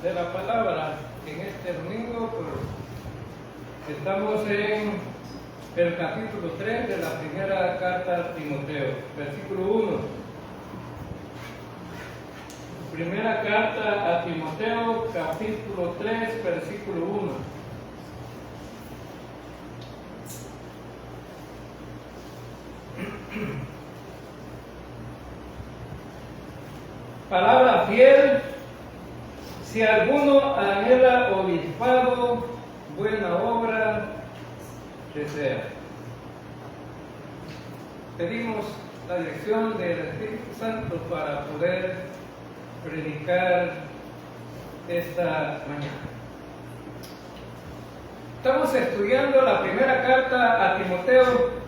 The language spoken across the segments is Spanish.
de la palabra en este domingo, pues, estamos en el capítulo 3 de la primera carta a Timoteo, versículo 1. Primera carta a Timoteo, capítulo 3, versículo 1. Palabra fiel: si alguno anhela obispado, buena obra desea. Pedimos la dirección del Espíritu Santo para poder predicar esta mañana. Estamos estudiando la primera carta a Timoteo.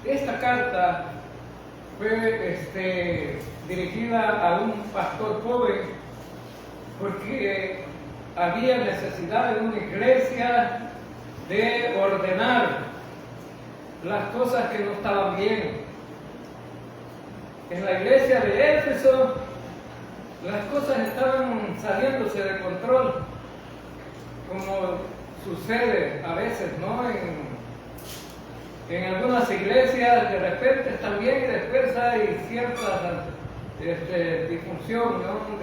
Esta carta fue dirigida a un pastor joven porque había necesidad en una iglesia de ordenar las cosas que no estaban bien. En la iglesia de Éfeso las cosas estaban saliéndose de control, como sucede a veces, ¿no? En algunas iglesias de repente están bien y después hay cierta disfunción, ¿no?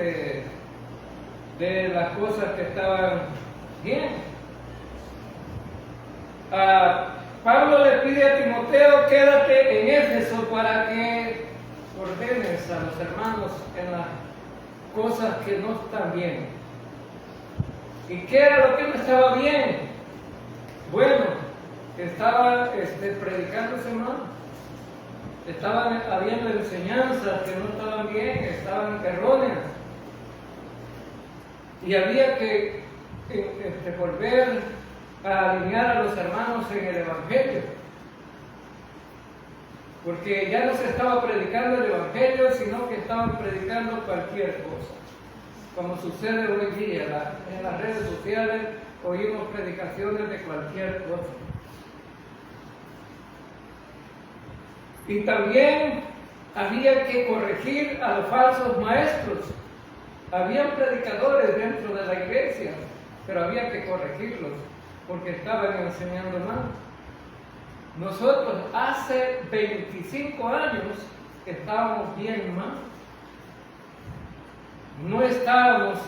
de las cosas que estaban bien. Pablo le pide a Timoteo: quédate en Éfeso para que ordenes a los hermanos en las cosas que no están bien. ¿Y qué era lo que no estaba bien? Bueno, estaba predicando ese hermano. Estaban habiendo enseñanzas que no estaban bien, estaban erróneas. Y había que volver a alinear a los hermanos en el Evangelio. Porque ya no se estaba predicando el Evangelio, sino que estaban predicando cualquier cosa. Como sucede hoy día, en las redes sociales oímos predicaciones de cualquier cosa. Y también había que corregir a los falsos maestros. Habían predicadores dentro de la iglesia, pero había que corregirlos porque estaban enseñando mal. Nosotros hace 25 años estábamos bien mal. No estábamos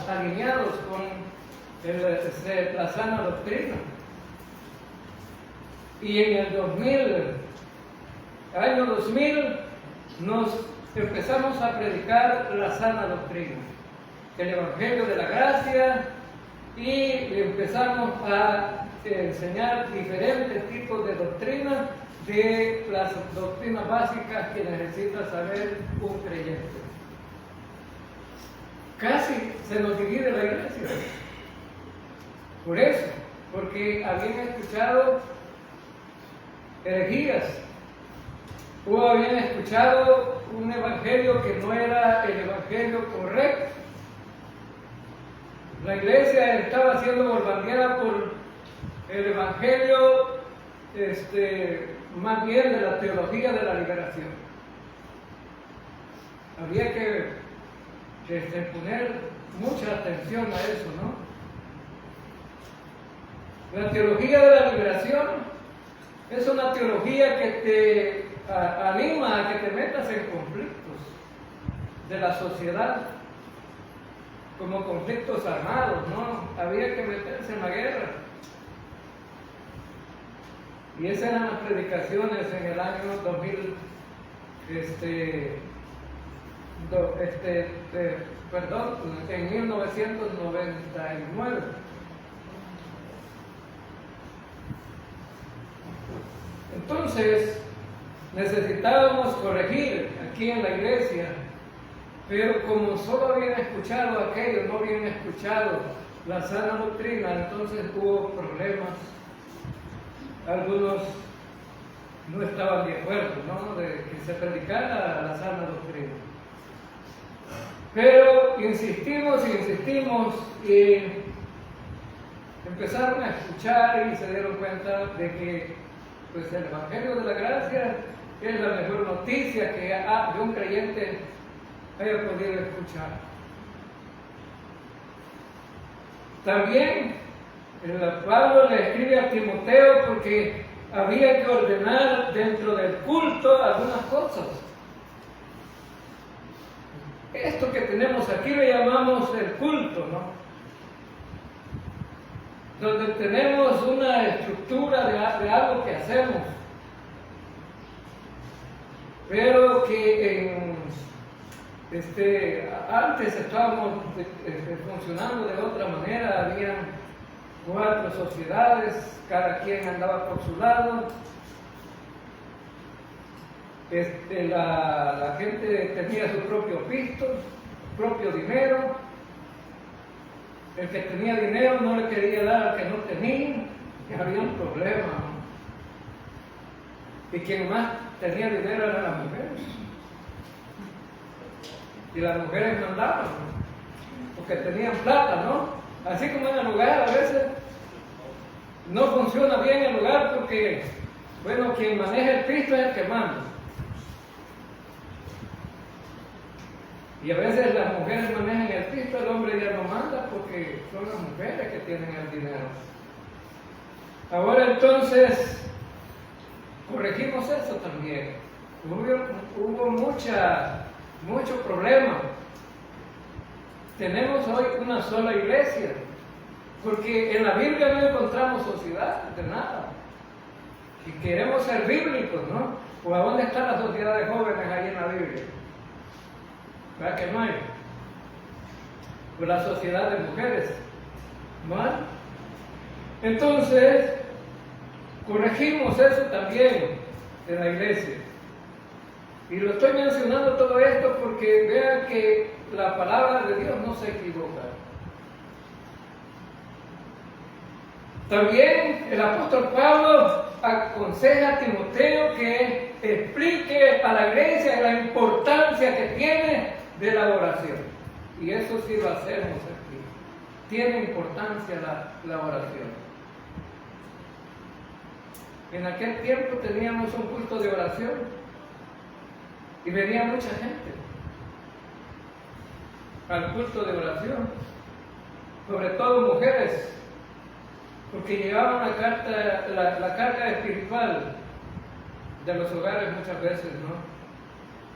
alineados con la sana doctrina. Y en el año 2000, nos empezamos a predicar la sana doctrina, el Evangelio de la Gracia, y empezamos a enseñar diferentes tipos de doctrinas, de las doctrinas básicas que necesita saber un creyente. Casi se nos divide la iglesia. Por eso, porque habían escuchado herejías, o habían escuchado un evangelio que no era el evangelio correcto. La iglesia estaba siendo bombardeada por el evangelio más bien de la teología de la liberación. Había que poner mucha atención a eso, ¿no? La teología de la liberación es una teología que te anima a que te metas en conflictos de la sociedad, como conflictos armados, ¿no? Había que meterse en la guerra. Y esas eran las predicaciones en el año 2000, en 1999. Entonces, necesitábamos corregir aquí en la iglesia, pero como solo habían escuchado aquello, no habían escuchado la sana doctrina, entonces hubo problemas. Algunos no estaban de acuerdo, ¿no?, de que se predicara la sana doctrina. Pero insistimos y empezaron a escuchar y se dieron cuenta de que pues el Evangelio de la Gracia es la mejor noticia que de un creyente haya podido escuchar. También Pablo le escribe a Timoteo porque había que ordenar dentro del culto algunas cosas. Esto que tenemos aquí le llamamos el culto, ¿no? Donde tenemos una estructura de algo que hacemos, pero que antes estábamos funcionando de otra manera. Habían 4 sociedades, cada quien andaba por su lado. La gente tenía su propio pisto, su propio dinero. El que tenía dinero no le quería dar al que no tenía, y había un problema, ¿no? Y quien más tenía dinero eran las mujeres. Y las mujeres mandaban, ¿no? Porque tenían plata, ¿no? Así como en el hogar a veces no funciona bien el hogar porque, bueno, quien maneja el pisto es el que manda. Y a veces las mujeres manejan el pisto, el hombre ya no manda porque son las mujeres que tienen el dinero. Ahora entonces, corregimos eso también. Hubo mucho problema. Tenemos hoy una sola iglesia, porque en la Biblia no encontramos sociedad de nada. Y queremos ser bíblicos, ¿no? ¿O a dónde están las sociedades jóvenes ahí en la Biblia? ¿Verdad que no hay? Pues la sociedad de mujeres, ¿no hay? Entonces, corregimos eso también en la iglesia. Y lo estoy mencionando todo esto porque vean que la palabra de Dios no se equivoca. También el apóstol Pablo aconseja a Timoteo que explique a la iglesia la importancia que tiene de la oración. Y eso sí lo hacemos aquí. Tiene importancia la oración. En aquel tiempo teníamos un culto de oración y venía mucha gente al culto de oración, sobre todo mujeres, porque llevaban la carga espiritual de los hogares muchas veces, ¿no?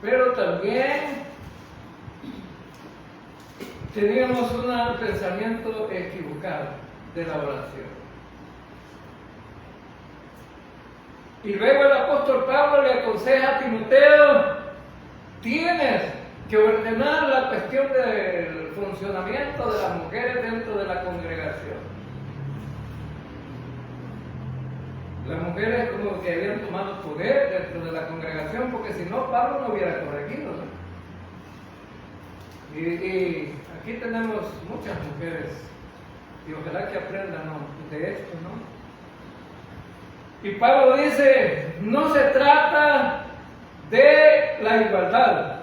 Pero también teníamos un pensamiento equivocado de la oración. Y luego el apóstol Pablo le aconseja a Timoteo: tienes que ordenar la cuestión del funcionamiento de las mujeres dentro de la congregación. Las mujeres como que habían tomado poder dentro de la congregación, porque si no, Pablo no hubiera corregido, ¿no? Y aquí tenemos muchas mujeres, y ojalá que aprendan, ¿no?, de esto, ¿no? Y Pablo dice: no se trata de la igualdad,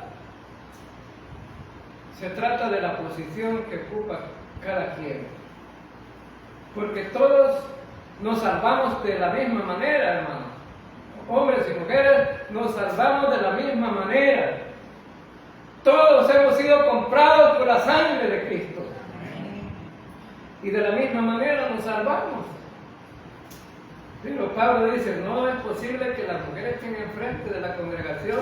se trata de la posición que ocupa cada quien, porque todos nos salvamos de la misma manera, hermano. Hombres y mujeres nos salvamos de la misma manera. Todos hemos sido comprados por la sangre de Cristo, y de la misma manera nos salvamos. Pero Pablo dice: no es posible que las mujeres estén enfrente de la congregación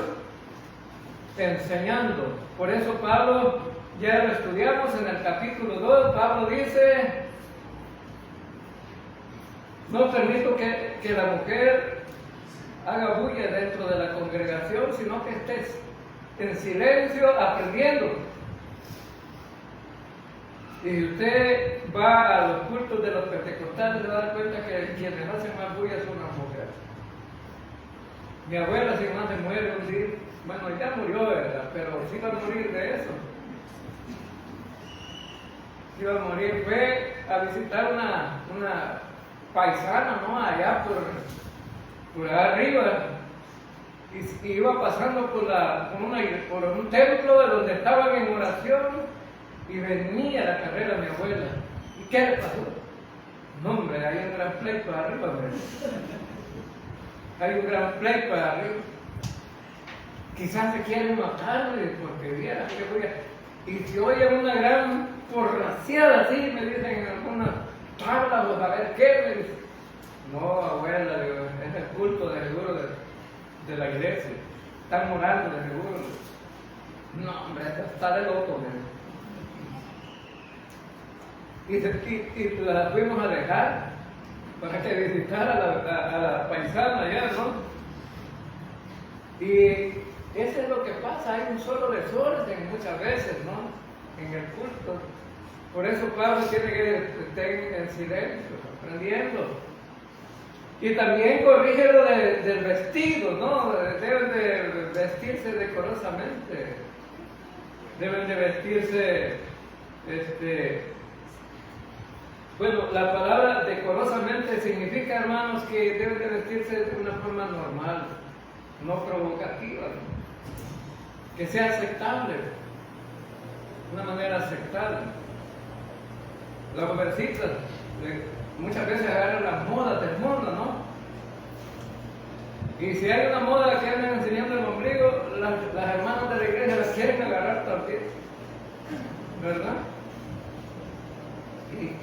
enseñando. Por eso Pablo, ya lo estudiamos en el capítulo 2, Pablo dice: no permito que la mujer haga bulla dentro de la congregación, sino que estés en silencio aprendiendo. Y si usted va a los cultos de los pentecostales, se va a dar cuenta que quienes hacen más bulla son las mujeres. Mi abuela, si más se muere un día, bueno, ya murió, ¿verdad? Pero sí va a morir de eso. Sí va a morir. Fue a visitar una paisana, ¿no?, allá por allá arriba, y iba pasando por un templo de donde estaban en oración, y venía la carrera mi abuela. ¿Y qué le pasó? No, hombre, hay un gran play para arriba, ¿verdad? Hay un gran play para arriba. quizás se quieren matar, porque vieras que voy a... Y si oye una gran porraciada así, me dicen en algunas tablas, o a ver qué, me dicen, no, abuela, digo, es el culto de seguro de la iglesia, están morando de seguro. No, hombre, esto está de loco, y la fuimos a dejar para que visitara a la paisana allá, ¿no? Y eso es lo que pasa, hay un solo desorden muchas veces, ¿no? En el culto. Por eso Pablo tiene que estar en silencio, aprendiendo. Y también corrige lo del vestido, ¿no? Deben de vestirse decorosamente. Deben de vestirse, bueno, la palabra decorosamente significa, hermanos, que deben de vestirse de una forma normal, no provocativa, ¿no? Que sea aceptable, una manera aceptable. Las jovencitas muchas veces agarran las modas del mundo, ¿no? Y si hay una moda que andan enseñando el ombligo, las hermanas de la iglesia las quieren agarrar también, ¿verdad?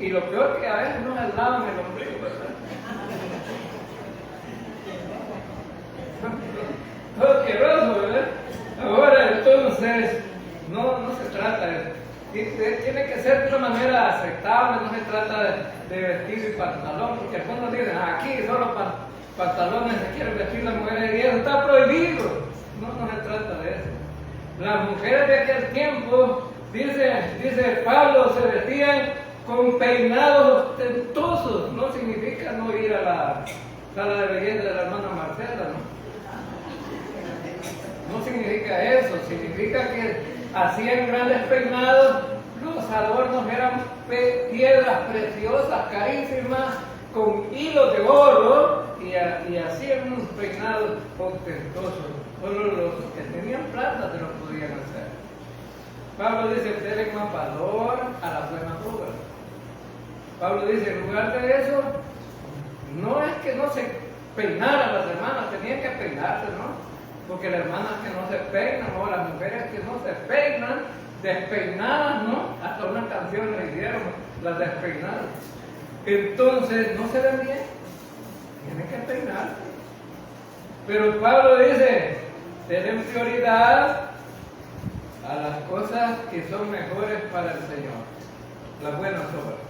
Y lo peor que a veces no es lavan el ombligo, ¿verdad? Todo asqueroso, ¿verdad? Ahora, entonces, no se trata de eso. Tiene que ser de una manera aceptable, no se trata de vestir y pantalón, porque algunos dicen, aquí solo pantalones se quieren vestir las mujeres, y eso está prohibido. No se trata de eso. Las mujeres de aquel tiempo, dice Pablo, se vestían con peinados ostentosos. No significa no ir a la sala de belleza de la hermana Marcela, ¿no? No significa eso, significa que hacían grandes peinados, los adornos eran piedras preciosas, carísimas, con hilos de oro, y hacían unos peinados ostentosos. Solo los que tenían plata se los podían hacer. Pablo dice, denle más valor a las buenas obras. Pablo dice, en lugar de eso, no es que no se peinaran las hermanas, tenían que peinarse, ¿no? Porque las hermanas que no se peinan, o las mujeres que no se peinan, despeinadas, ¿no? Hasta una canción le hicieron, las despeinadas. Entonces, no se ven bien, tienen que peinarse. Pero Pablo dice, den prioridad a las cosas que son mejores para el Señor, las buenas obras.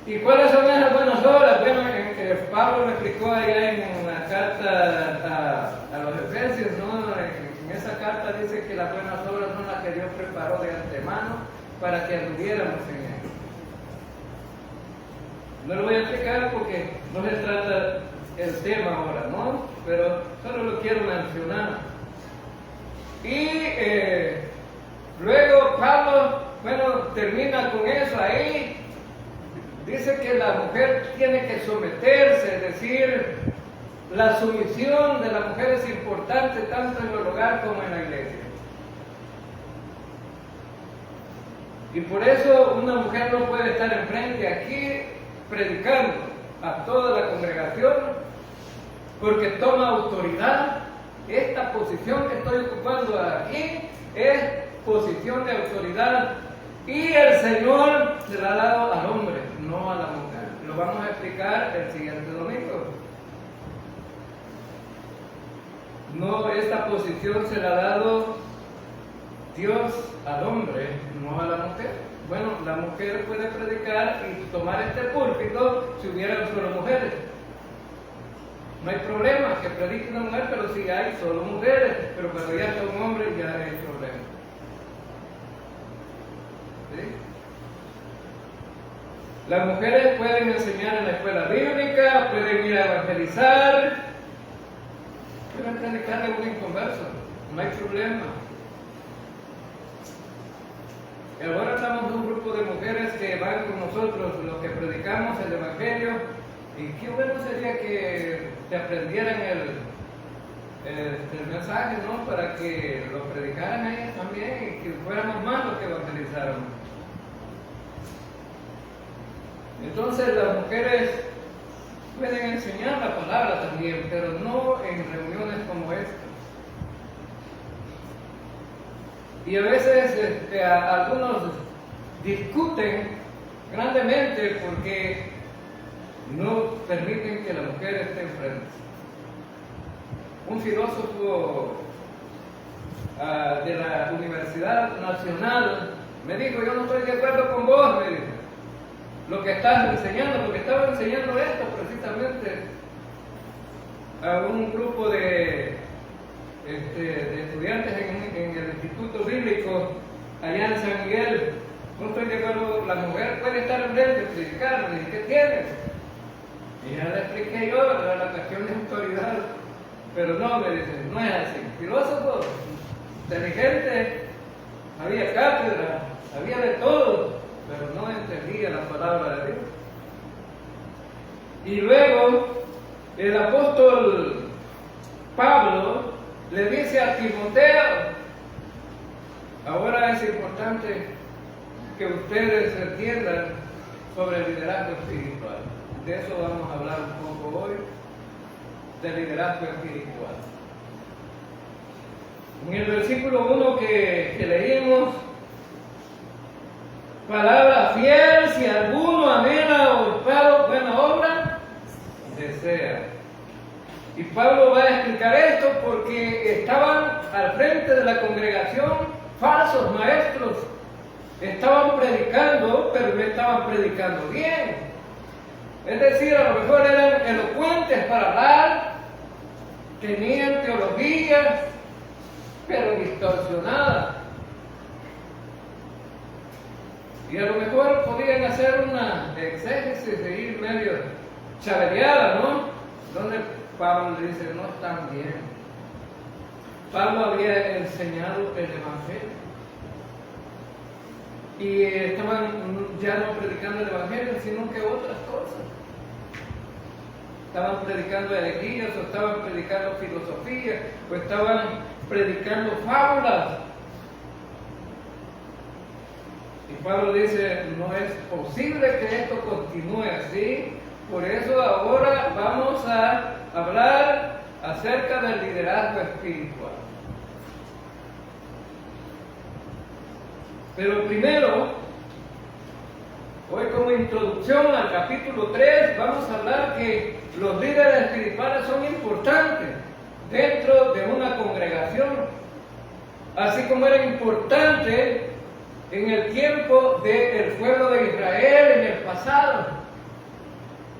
¿Y cuáles son esas buenas obras? Bueno, Pablo me explicó allá en la carta a los Efesios, ¿no? En esa carta dice que las buenas obras son las que Dios preparó de antemano para que anduviéramos en él. No lo voy a explicar porque no se trata el tema ahora, ¿no? Pero solo lo quiero mencionar. Y luego Pablo, bueno, termina con eso ahí. Dice que la mujer tiene que someterse, es decir, la sumisión de la mujer es importante tanto en el hogar como en la iglesia. Y por eso una mujer no puede estar enfrente aquí predicando a toda la congregación, porque toma autoridad. Esta posición que estoy ocupando aquí es posición de autoridad. Y el Señor se la ha dado al hombre, no a la mujer. Lo vamos a explicar el siguiente domingo. No, esta posición se la ha dado Dios al hombre, no a la mujer. Bueno, la mujer puede predicar y tomar este púlpito si hubieran solo mujeres. No hay problema que predique una mujer, pero si hay solo mujeres, pero cuando ya está un hombre ya hay problema. ¿Sí? Las mujeres pueden enseñar en la escuela bíblica, pueden ir a evangelizar, pueden predicarle a un inconverso, no hay problema. Y ahora estamos un grupo de mujeres que van con nosotros, los que predicamos el evangelio, y qué bueno sería que aprendieran el mensaje, ¿no? Para que lo predicaran a ellas también y que fuéramos más los que evangelizaron. Entonces las mujeres pueden enseñar la palabra también, pero no en reuniones como esta. Y a veces algunos discuten grandemente porque no permiten que la mujer esté enfrente. Un filósofo de la Universidad Nacional me dijo: yo no estoy de acuerdo con vos, me dijo, lo que estás enseñando, porque estaba enseñando esto precisamente a un grupo de estudiantes en el Instituto Bíblico allá en San Miguel. No estoy de acuerdo, la mujer puede estar enfrente y predicar. Le dije: ¿qué tienes? Y ya le expliqué yo la cuestión de autoridad, pero no, me dice, no es así. Filósofo, inteligente, había cátedra, había de todo, pero no entendía la palabra de Dios. Y luego el apóstol Pablo le dice a Timoteo: ahora es importante que ustedes entiendan sobre el liderazgo espiritual. De eso vamos a hablar un poco hoy, del liderazgo espiritual. En el versículo 1 que leímos, palabra fiel: si alguno anhela o buena obra, desea. Y Pablo va a explicar esto porque estaban al frente de la congregación falsos maestros. Estaban predicando, pero no estaban predicando bien. Es decir, a lo mejor eran elocuentes para hablar, tenían teología, pero distorsionada. Y a lo mejor podían hacer una exégesis de ir medio chaveleada, ¿no? Donde Pablo le dice: no están bien. Pablo había enseñado el Evangelio. Y estaban ya no predicando el Evangelio, sino que otras cosas. Estaban predicando herejías, o estaban predicando filosofía, o estaban predicando fábulas. Y Pablo dice: no es posible que esto continúe así. Por eso ahora vamos a hablar acerca del liderazgo espiritual. Pero primero, hoy como introducción al capítulo 3, vamos a hablar que los líderes espirituales son importantes dentro de una congregación, así como era importante en el tiempo del pueblo de Israel en el pasado.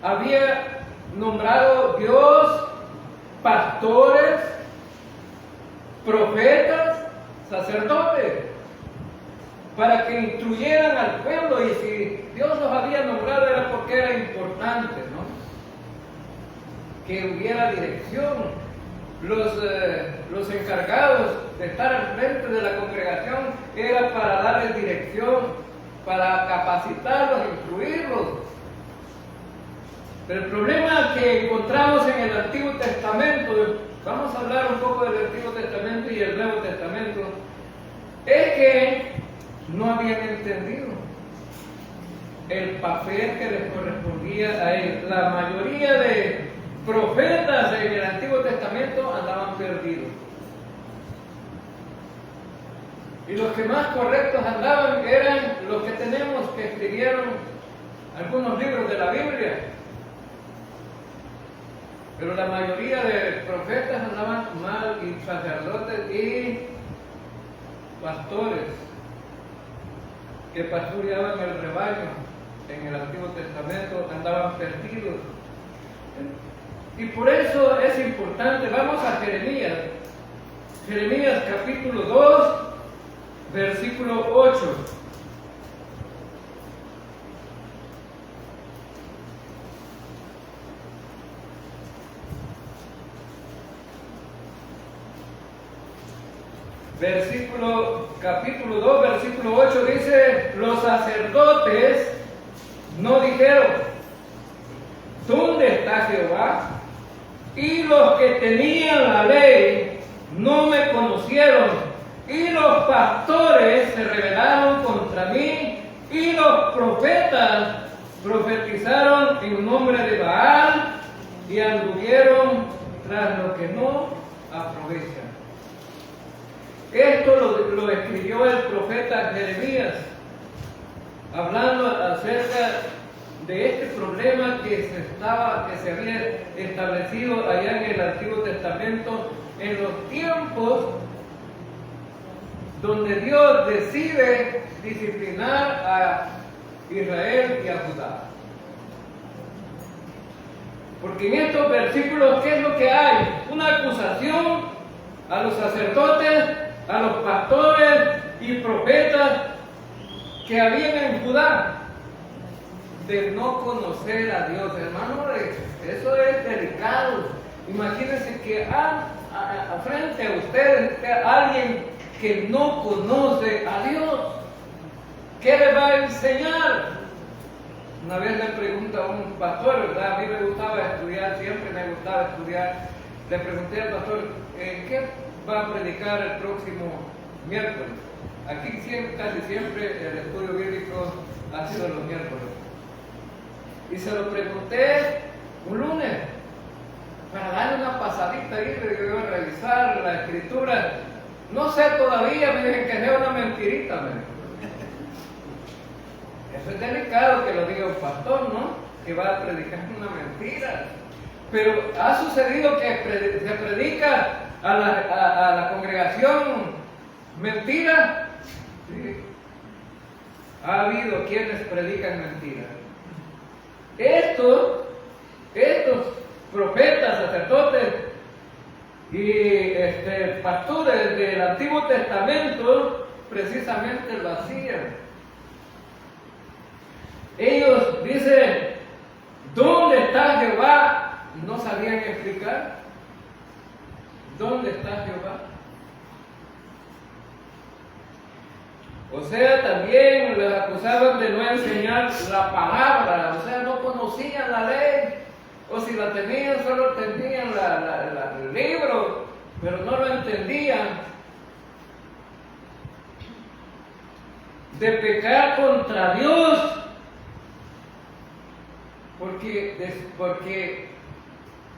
Había nombrado Dios pastores, profetas, sacerdotes, para que instruyeran al pueblo. Y si Dios los había nombrado era porque era importante, ¿no? Que hubiera dirección. Los encargados de estar al frente de la congregación era para darles dirección, para capacitarlos, instruirlos. Pero el problema que encontramos en el Antiguo Testamento, vamos a hablar un poco del Antiguo Testamento y el Nuevo Testamento, es que no habían entendido el papel que les correspondía a ellos. La mayoría de profetas en el Antiguo Testamento andaban perdidos. Y los que más correctos andaban eran los que tenemos, que escribieron algunos libros de la Biblia. Pero la mayoría de profetas andaban mal, y sacerdotes y pastores que pastoreaban el rebaño en el Antiguo Testamento andaban perdidos. Y por eso es importante. Vamos a Jeremías. Jeremías capítulo 2, versículo 8. Capítulo 2, versículo 8 dice: los sacerdotes no dijeron: ¿dónde está Jehová? Y los que tenían la ley no me conocieron, y los pastores se rebelaron contra mí, y los profetas profetizaron en nombre de Baal, y anduvieron tras lo que no aprovechan. Esto lo escribió el profeta Jeremías, hablando acerca de este problema que se había establecido allá en el Antiguo Testamento, en los tiempos donde Dios decide disciplinar a Israel y a Judá. Porque en estos versículos, ¿qué es lo que hay? Una acusación a los sacerdotes, a los pastores y profetas que habían en Judá de no conocer a Dios. Hermano, eso es delicado. Imagínense que frente a ustedes está alguien que no conoce a Dios. ¿Qué le va a enseñar? Una vez le pregunto a un pastor, ¿verdad? A mí me gustaba estudiar, siempre me gustaba estudiar. Le pregunté al pastor, ¿qué va a predicar el próximo miércoles? Aquí casi siempre el estudio bíblico ha sido los miércoles. Y se lo pregunté un lunes, para darle una pasadita ahí, le iba a revisar la escritura. No sé todavía, me dicen que sea una mentirita, me dijo. Eso es delicado que lo diga un pastor, ¿no? Que va a predicar una mentira. Pero ha sucedido que se predica a la congregación mentira. Sí. Ha habido quienes predican mentiras. Estos profetas, sacerdotes y pastores del Antiguo Testamento precisamente lo hacían. Ellos dicen, ¿dónde está Jehová? No sabían explicar. ¿Dónde está Jehová? O sea, también les acusaban de no enseñar la palabra, o sea, no conocían la ley, o si la tenían, solo tenían el libro, pero no lo entendían. De pecar contra Dios, porque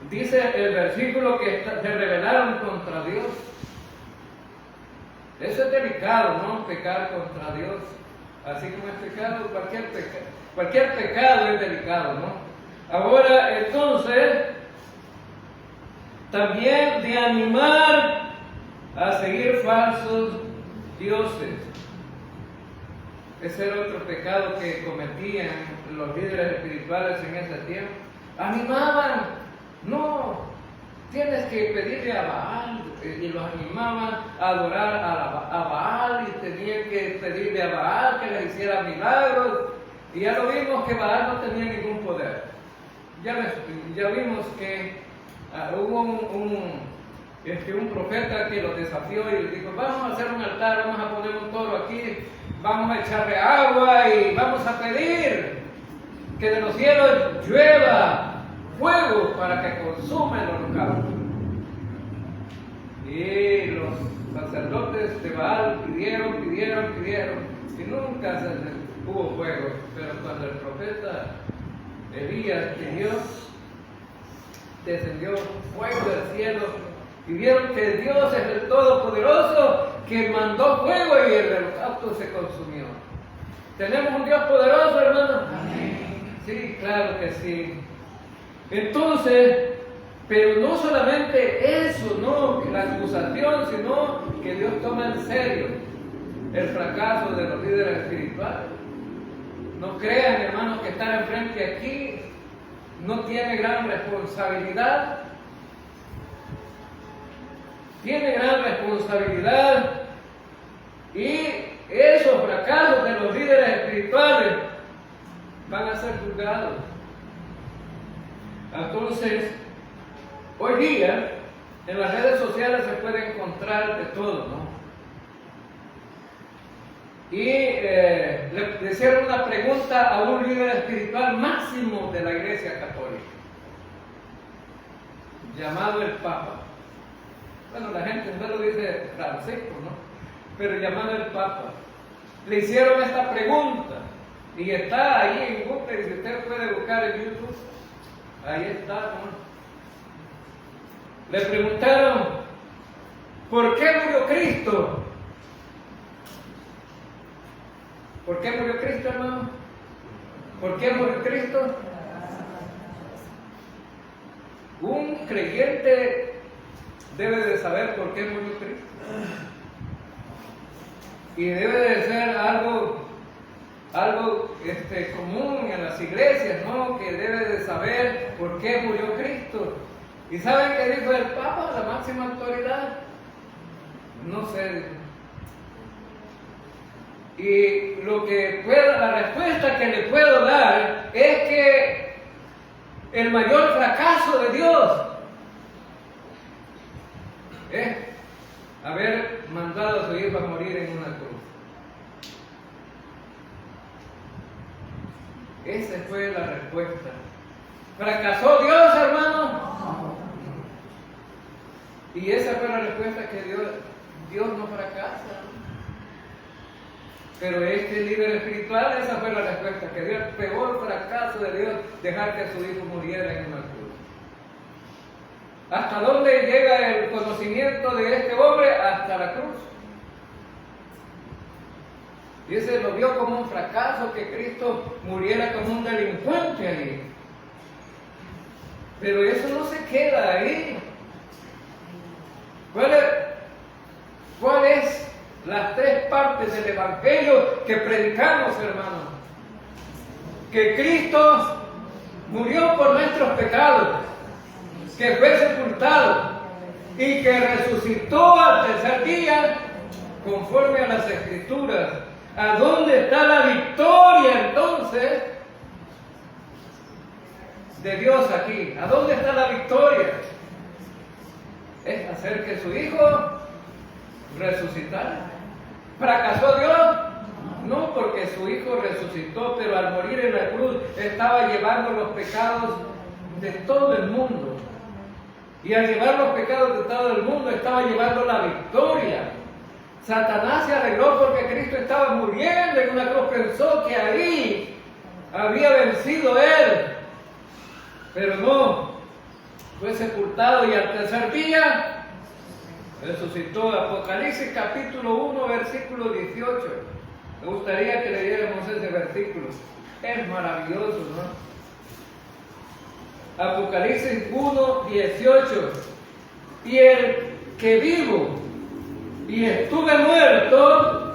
dice el versículo que se rebelaron contra Dios. Eso es delicado, ¿no? Pecar contra Dios. Así como es pecado, cualquier pecado es delicado, ¿no? Ahora, entonces, también de animar a seguir falsos dioses. Ese era otro pecado que cometían los líderes espirituales en ese tiempo. Animaban, no, tienes que pedirle a Baal, y los animaban a adorar a Baal, y tenían que pedirle a Baal que les hiciera milagros, y ya lo vimos que Baal no tenía ningún poder. Ya vimos que hubo un profeta que los desafió y les dijo, vamos a hacer un altar, vamos a poner un toro aquí, vamos a echarle agua y vamos a pedir que de los cielos llueva fuego para que consuma el holocausto. Y los sacerdotes de Baal pidieron y nunca hubo fuego. Pero cuando el profeta Elías pidió, descendió fuego del cielo y vieron que Dios es el Todopoderoso que mandó fuego y el holocausto se consumió. ¿Tenemos un Dios poderoso, hermano? Amén. Sí, claro que sí. Entonces, pero no solamente eso, no, la acusación, sino que Dios toma en serio el fracaso de los líderes espirituales. No crean, hermanos, que estar enfrente aquí no tiene gran responsabilidad. Tiene gran responsabilidad, y esos fracasos de los líderes espirituales van a ser juzgados. Entonces, hoy día en las redes sociales se puede encontrar de todo, ¿no? Y le hicieron una pregunta a un líder espiritual máximo de la Iglesia Católica, llamado el Papa. Bueno, la gente no lo dice Francisco, ¿no? Pero llamado el Papa. Le hicieron esta pregunta y está ahí en Google, y si usted puede buscar en YouTube, ahí está, ¿no? Le preguntaron, ¿por qué murió Cristo? ¿Por qué murió Cristo, hermano? ¿Por qué murió Cristo? Un creyente debe de saber por qué murió Cristo. Y debe de ser algo común en las iglesias, ¿no? Que debe de saber por qué murió Cristo. ¿Y saben qué dijo el Papa, la máxima autoridad? No sé. Y la respuesta que le puedo dar es que el mayor fracaso de Dios es haber mandado a su hijo a morir en una cruz. Esa fue la respuesta. ¿Fracasó Dios, hermano? Y esa fue la respuesta que Dios no fracasa. Pero este líder espiritual, esa fue la respuesta que dio. El peor fracaso de Dios, dejar que su hijo muriera en una cruz. ¿Hasta dónde llega el conocimiento de este hombre? Hasta la cruz. Y ese lo vio como un fracaso, que Cristo muriera como un delincuente ahí. Pero eso no se queda ahí. ¿Cuál es las tres partes del Evangelio que predicamos, hermanos? Que Cristo murió por nuestros pecados, que fue sepultado y que resucitó al tercer día conforme a las Escrituras. ¿A dónde está la victoria entonces de Dios aquí? ¿A dónde está la victoria? Es hacer que su hijo resucitara. ¿Fracasó Dios? No, porque su hijo resucitó, pero al morir en la cruz estaba llevando los pecados de todo el mundo. Y al llevar los pecados de todo el mundo estaba llevando la victoria. Satanás se alegró porque Cristo estaba muriendo en una cruz, pensó que ahí había vencido él, pero no, fue sepultado y al tercer día resucitó. Apocalipsis capítulo 1 versículo 18. Me gustaría que leyéramos ese versículo, es maravilloso, ¿no? Apocalipsis 1, 18. Y el que vivo y estuve muerto,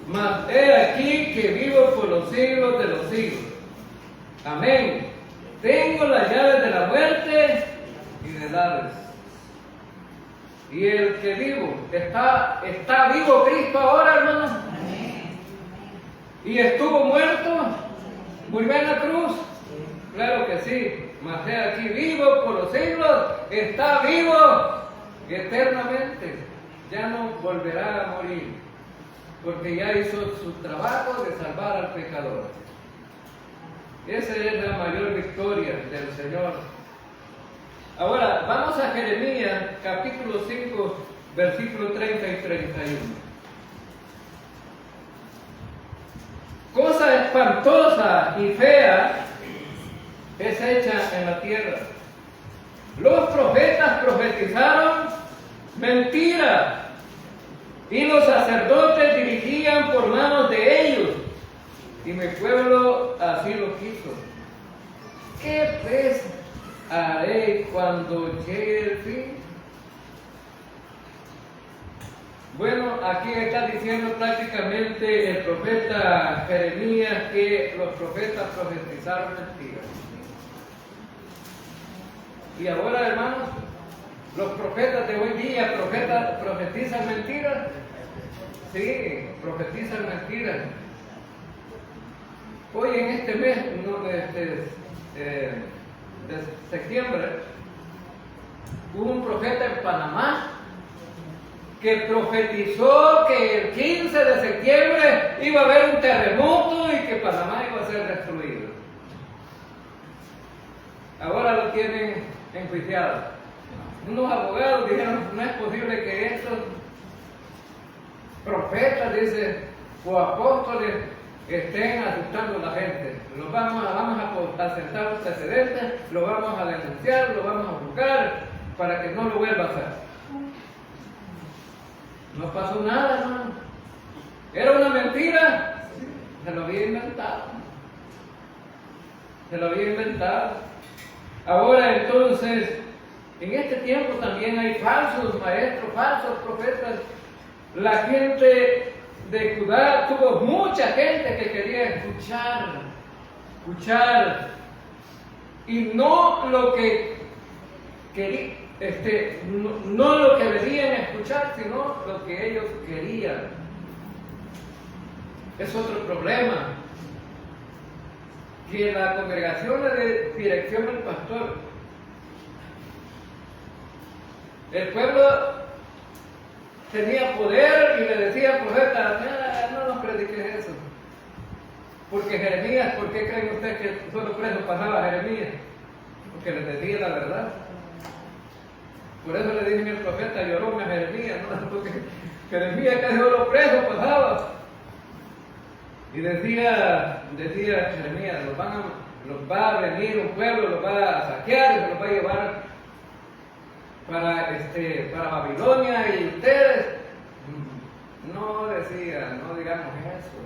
mas he aquí que vivo por los siglos de los siglos. Amén. Tengo las llaves de la muerte y del Hades. Y el que vivo, ¿está vivo Cristo ahora, hermanos? ¿Y estuvo muerto? ¿Murió en la cruz? Claro que sí. Mas he aquí vivo por los siglos, está vivo eternamente. Ya no volverá a morir, porque ya hizo su trabajo de salvar al pecador. Esa es la mayor victoria del Señor. Ahora, vamos a Jeremías, capítulo 5, versículos 30 y 31. Cosa espantosa y fea es hecha en la tierra. Los profetas profetizaron mentira, y los sacerdotes dirigían por manos de ellos, y mi pueblo así lo quiso. ¿Qué pues haré cuando llegue el fin? Bueno, aquí está diciendo prácticamente el profeta Jeremías que los profetas profetizaron mentiras. Y ahora, hermanos, los profetas de hoy día profetizan mentiras. Sí, profetizan mentiras. Hoy en este mes de septiembre hubo un profeta en Panamá que profetizó que el 15 de septiembre iba a haber un terremoto y que Panamá iba a ser destruido. Ahora lo tienen enjuiciado. Unos abogados dijeron, no es posible que estos profetas, dice, o apóstoles estén asustando a la gente. Los vamos a sentar un precedente, lo vamos a denunciar, lo vamos a buscar para que no lo vuelva a hacer. No pasó nada, hermano. ¿Era una mentira? Se lo había inventado. Se lo había inventado. Ahora entonces, en este tiempo también hay falsos maestros, falsos profetas. La gente de Judá tuvo mucha gente que quería escuchar, y no lo que quería, no lo que deberían escuchar, sino lo que ellos querían. Es otro problema, que la congregación de dirección del pastor, el pueblo tenía poder y le decía al profeta, no nos prediques eso. Porque Jeremías, ¿por qué creen ustedes que solo preso pasaba Jeremías? Porque les decía la verdad. Por eso le dije al profeta, lloró a Jeremías, ¿no? Porque Jeremías casi solo preso pasaba. Y decía Jeremías, los va a venir un pueblo, los va a saquear y se los va a llevar para Babilonia, y ustedes no digamos eso.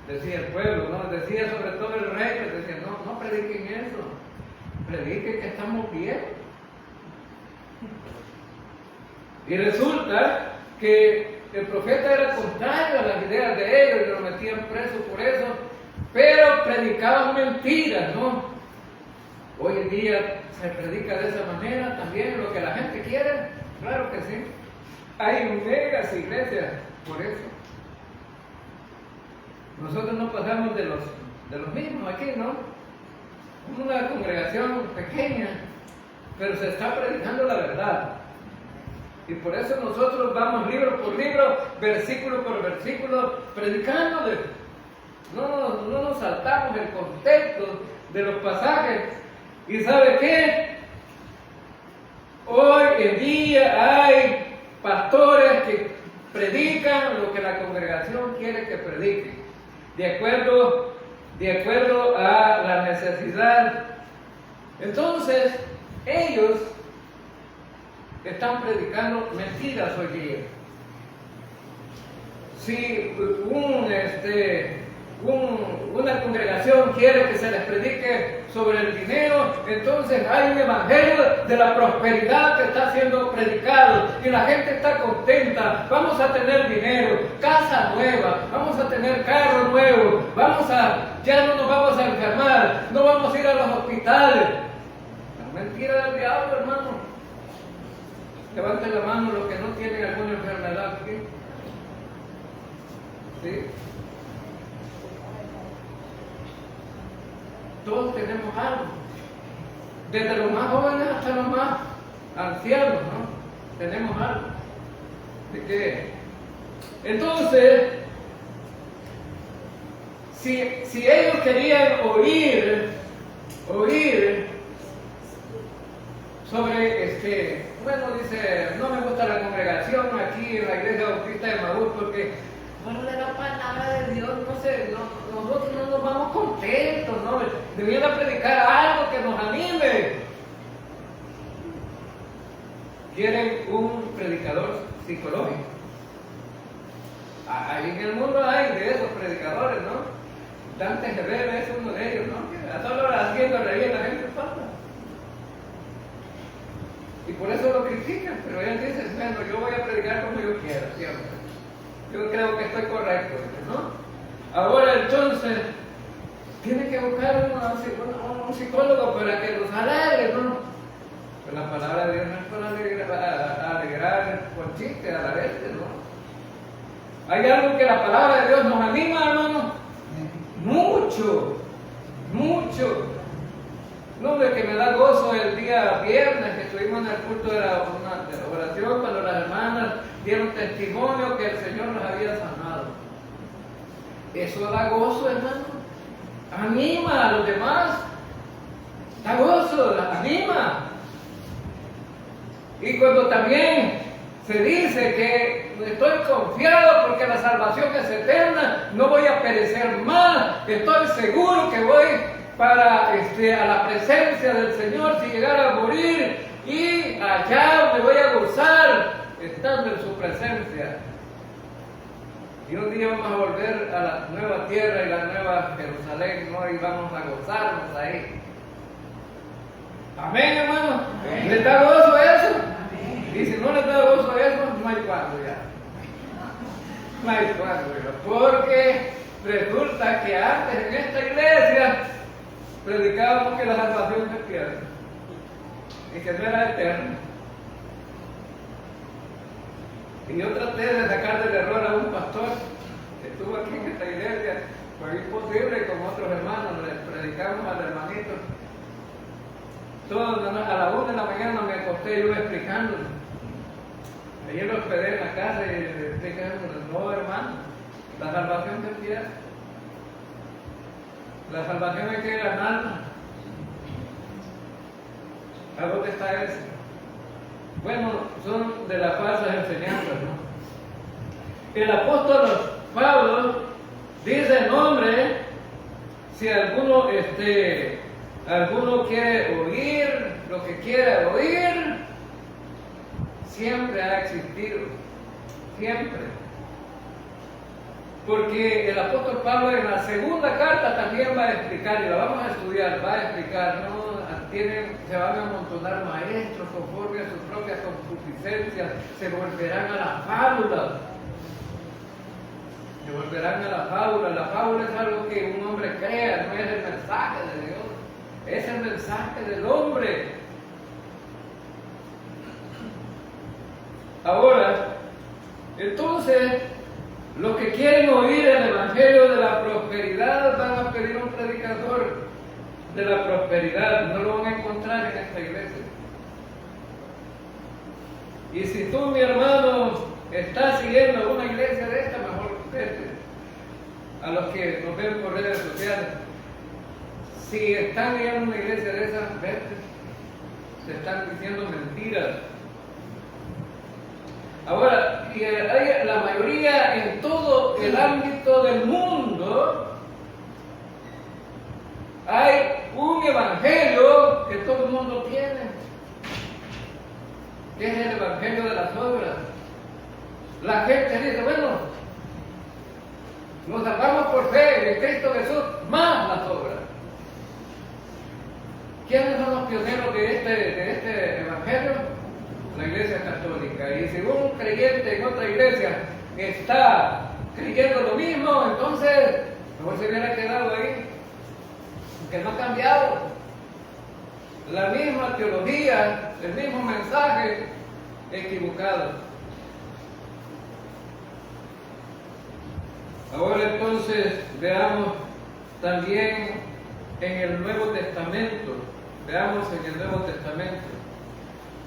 Decía el pueblo, ¿no? Decía sobre todo el rey, que decía, no prediquen eso, prediquen que estamos bien. Y resulta que el profeta era contrario a las ideas de ellos y lo metían preso por eso, pero predicaban mentiras, ¿no? Hoy en día se predica de esa manera también, lo que la gente quiere, claro que sí. Hay megas iglesias por eso. Nosotros no pasamos de los mismos aquí, ¿no? Una congregación pequeña, pero se está predicando la verdad. Y por eso nosotros vamos libro por libro, versículo por versículo, predicándole. No nos saltamos el contexto de los pasajes. ¿Y sabe qué? Hoy en día hay pastores que predican lo que la congregación quiere que prediquen, de acuerdo a la necesidad. Entonces, ellos están predicando mentiras hoy día. Si una congregación quiere que se les predique sobre el dinero, entonces hay un evangelio de la prosperidad que está siendo predicado y la gente está contenta. Vamos a tener dinero, casa nueva, vamos a tener carro nuevo, ya no nos vamos a enfermar, no vamos a ir a los hospitales. La mentira del diablo, hermano. Levanten la mano los que no tienen alguna enfermedad aquí. ¿Sí? Todos tenemos algo. Desde los más jóvenes hasta los más ancianos, ¿no? Tenemos algo. ¿De qué? Entonces, si ellos querían oír sobre dice, no me gusta la congregación aquí en la iglesia bautista de Maús porque bueno, de la palabra de Dios, nosotros no nos vamos contentos, ¿no? Debían predicar algo que nos anime. Quieren un predicador psicológico. Ahí en el mundo hay de esos predicadores, ¿no? Dante Gebel es uno de ellos, ¿no? Que a todas horas haciendo reír a la gente falta. Y por eso lo critican, pero él dice, bueno, yo voy a predicar como yo quiera, siempre. Yo creo que estoy correcto, ¿no? Ahora entonces, tiene que buscar un psicólogo para que los alegre, ¿no? Pues la palabra de Dios no es para alegrar con chiste a la vez, ¿no? Hay algo que la palabra de Dios nos anima, hermano. Mucho. No, de que me da gozo el día viernes que estuvimos en el culto de la oración, cuando las hermanas dieron testimonio que el Señor nos había sanado. Eso da gozo, hermano. Anima a los demás. Da gozo, anima. Y cuando también se dice que estoy confiado porque la salvación es eterna, no voy a perecer más, estoy seguro que voy para a la presencia del Señor si llegara a morir, y allá me voy a gozar estando en su presencia. Y un día vamos a volver a la nueva tierra y la nueva Jerusalén, ¿no? Y vamos a gozarnos ahí. Amén, hermano. Amén. ¿Les da gozo eso? Amén. Y si no les da gozo eso, no hay cuándo ya. No hay cuándo ya. Porque resulta que antes en esta iglesia predicábamos que la salvación se pierde y que no era eterna. Y yo traté de sacar del error a un pastor que estuvo aquí en esta iglesia. Fue imposible, con otros hermanos, le predicamos al hermanito. A la 1 de la mañana me acosté yo explicándole. Ayer lo hospedé en la casa y le explicándole, no hermano, la salvación se pierde. La salvación hay que ganarla. ¿A dónde está eso? Bueno, son de las falsas enseñanzas, ¿no? El apóstol Pablo dice, no hombre, si alguno quiere oír lo que quiera oír, siempre ha existido, siempre. Porque el apóstol Pablo en la segunda carta también va a explicar, y la vamos a estudiar, va a explicar, ¿no? Se van a amontonar maestros conforme a sus propias concupiscencias, se volverán a la fábula. Se volverán a la fábula. La fábula es algo que un hombre crea, no es el mensaje de Dios, es el mensaje del hombre. Ahora, entonces, los que quieren oír el evangelio de la prosperidad van a pedir un predicador de la prosperidad, no lo van a encontrar en esta iglesia. Y si tú, mi hermano, estás siguiendo una iglesia de esta, mejor vete. A los que nos ven por redes sociales, si están en una iglesia de esas, vete. Se están diciendo mentiras. Ahora, y hay la mayoría en todo el ámbito del mundo, hay un evangelio que todo el mundo tiene, que es el evangelio de las obras. La gente dice, bueno, nos salvamos por fe en Cristo Jesús, más las obras. ¿Quiénes son los pioneros de este evangelio? La Iglesia Católica. Y si un creyente en otra iglesia está creyendo lo mismo, entonces mejor se hubiera quedado ahí, que no ha cambiado. La misma teología, el mismo mensaje equivocado. Ahora entonces veamos también en el Nuevo Testamento. Veamos en el Nuevo Testamento.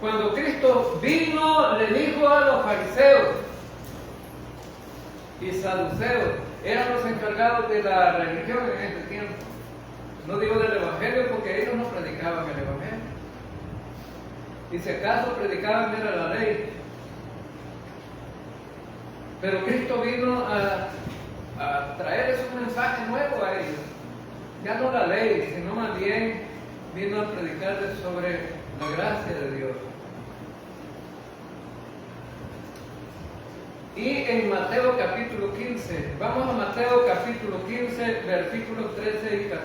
Cuando Cristo vino, le dijo a los fariseos y saduceos, eran los encargados de la religión en este tiempo. No digo del evangelio porque ellos no predicaban el evangelio. Y si acaso predicaban era la ley. Pero Cristo vino a traerles un mensaje nuevo a ellos. Ya no la ley, sino más bien vino a predicarles sobre la gracia de Dios. Y en Mateo capítulo 15, vamos a Mateo capítulo 15, versículos 13 y 14.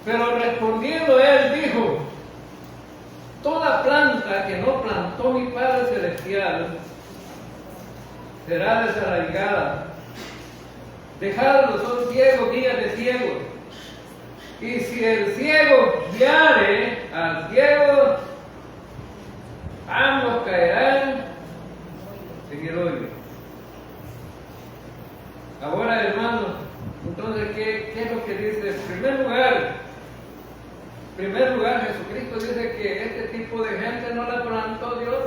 Pero respondiendo él dijo, toda planta que no plantó mi Padre Celestial será desarraigada. Dejadlos, son ciegos, guías de ciegos. Y si el ciego guiare al ciego, ambos caerán en el hoyo. Ahora, hermanos, entonces, ¿qué es lo que dice? En primer lugar, Jesucristo dice que este tipo de gente no la plantó Dios.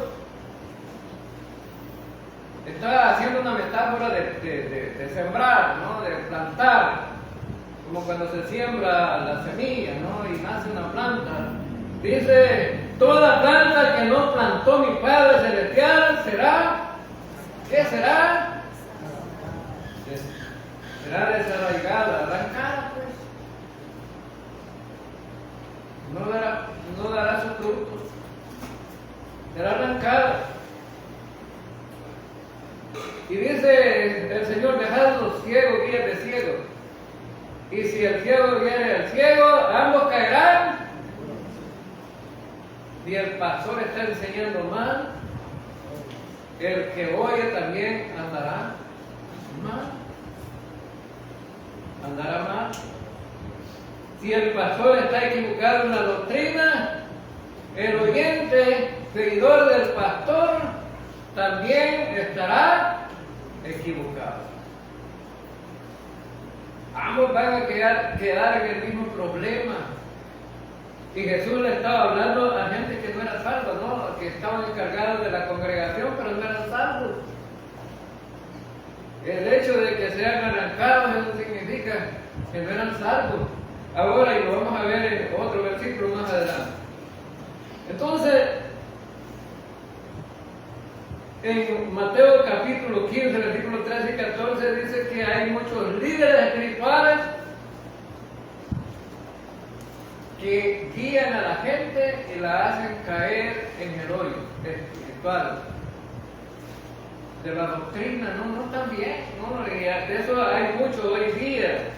Está haciendo una metáfora de sembrar, ¿no? De plantar. Como cuando se siembra la semilla, ¿no? Y nace una planta. Dice, toda planta que no plantó mi Padre Celestial será ¿qué será? Será desarraigada, arrancada, pues. No dará su fruto. Será arrancada. Y dice el Señor, dejad los ciegos guías de ciegos. Y si el ciego guiare al ciego, ambos caerán. Y el pastor está enseñando mal, el que oye también andará mal. Andará mal. Si el pastor está equivocado en la doctrina, el oyente, seguidor del pastor, también estará equivocado. Ambos van a quedar en el mismo problema. Y Jesús le estaba hablando a gente que no era salva, ¿no? Que estaban encargados de la congregación, pero no eran salvos. El hecho de que sean arrancados, eso significa que no eran salvos. Ahora, y lo vamos a ver en otro versículo más adelante. Entonces, en Mateo capítulo 15, versículos 13 y 14, dice que hay muchos líderes espirituales que guían a la gente y la hacen caer en el hoyo espiritual. De la doctrina, no están bien, de eso hay mucho hoy día.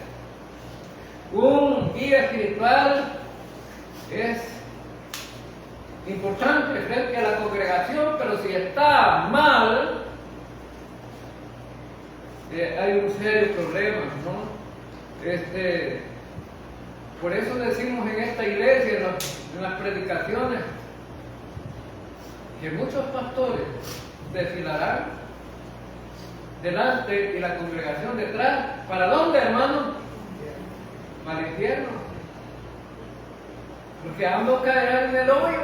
Un guía espiritual es importante frente a la congregación, pero si está mal, hay un serio problema, ¿no? Por eso decimos en esta iglesia, en las predicaciones, que muchos pastores desfilarán delante y la congregación detrás. ¿Para dónde, hermano? Para el infierno. Porque ambos caerán en el hoyo.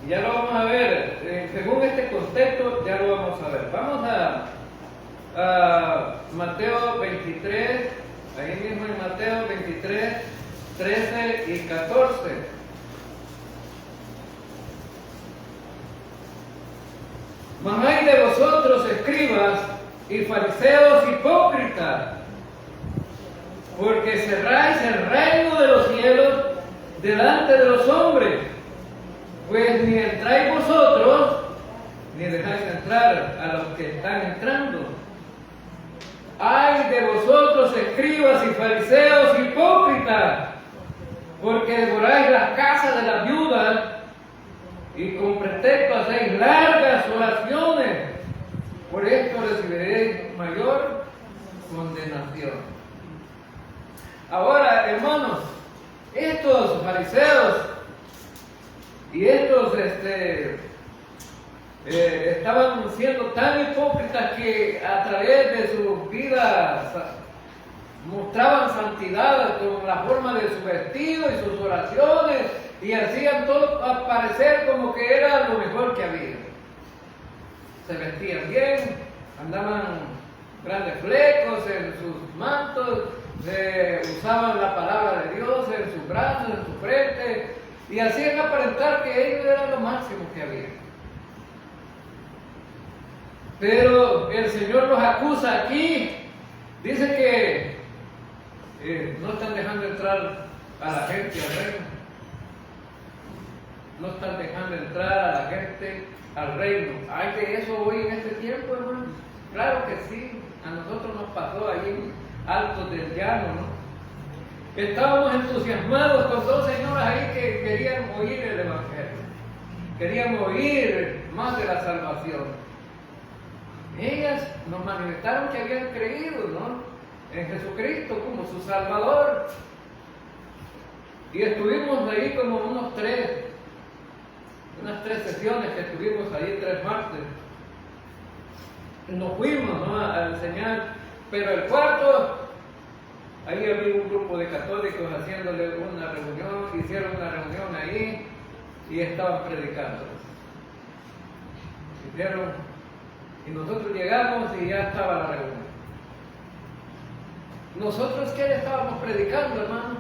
Y ya lo vamos a ver, según este contexto, ya lo vamos a ver. Vamos a Mateo 23, ahí mismo en Mateo 23, 13 y 14. Mas hay de vosotros, escribas y fariseos hipócritas, porque cerráis el reino de los cielos delante de los hombres, pues ni entráis vosotros, ni dejáis entrar a los que están entrando. Ay de vosotros, escribas y fariseos hipócritas, porque devoráis las casas de las viudas y con pretexto hacéis largas oraciones. Por esto recibiréis mayor condenación. Ahora, hermanos, estos fariseos y estos estaban siendo tan hipócritas que a través de sus vidas mostraban santidad con la forma de su vestido y sus oraciones, y hacían todo parecer como que era lo mejor que había. Se vestían bien, andaban grandes flecos en sus mantos, usaban la palabra de Dios en sus brazos, en su frente, y hacían aparentar que ellos eran lo máximo que había. Pero el Señor los acusa aquí, dice que no están dejando entrar a la gente al reino. No están dejando entrar a la gente al reino. ¿Hay de eso hoy en este tiempo, hermano? Claro que sí. A nosotros nos pasó allí en Altos del Llano, ¿no? Estábamos entusiasmados con dos señoras ahí que querían oír el Evangelio. Querían oír más de la salvación. Ellas nos manifestaron que habían creído, ¿no?, en Jesucristo como su Salvador. Y estuvimos ahí como unas tres sesiones que estuvimos ahí, 3 martes. Nos fuimos, ¿no?, a enseñar, pero el cuarto, ahí había un grupo de católicos haciéndole una reunión, hicieron una reunión ahí y estaban predicando. Y nosotros llegamos y ya estaba la reunión. ¿Nosotros qué le estábamos predicando, hermano?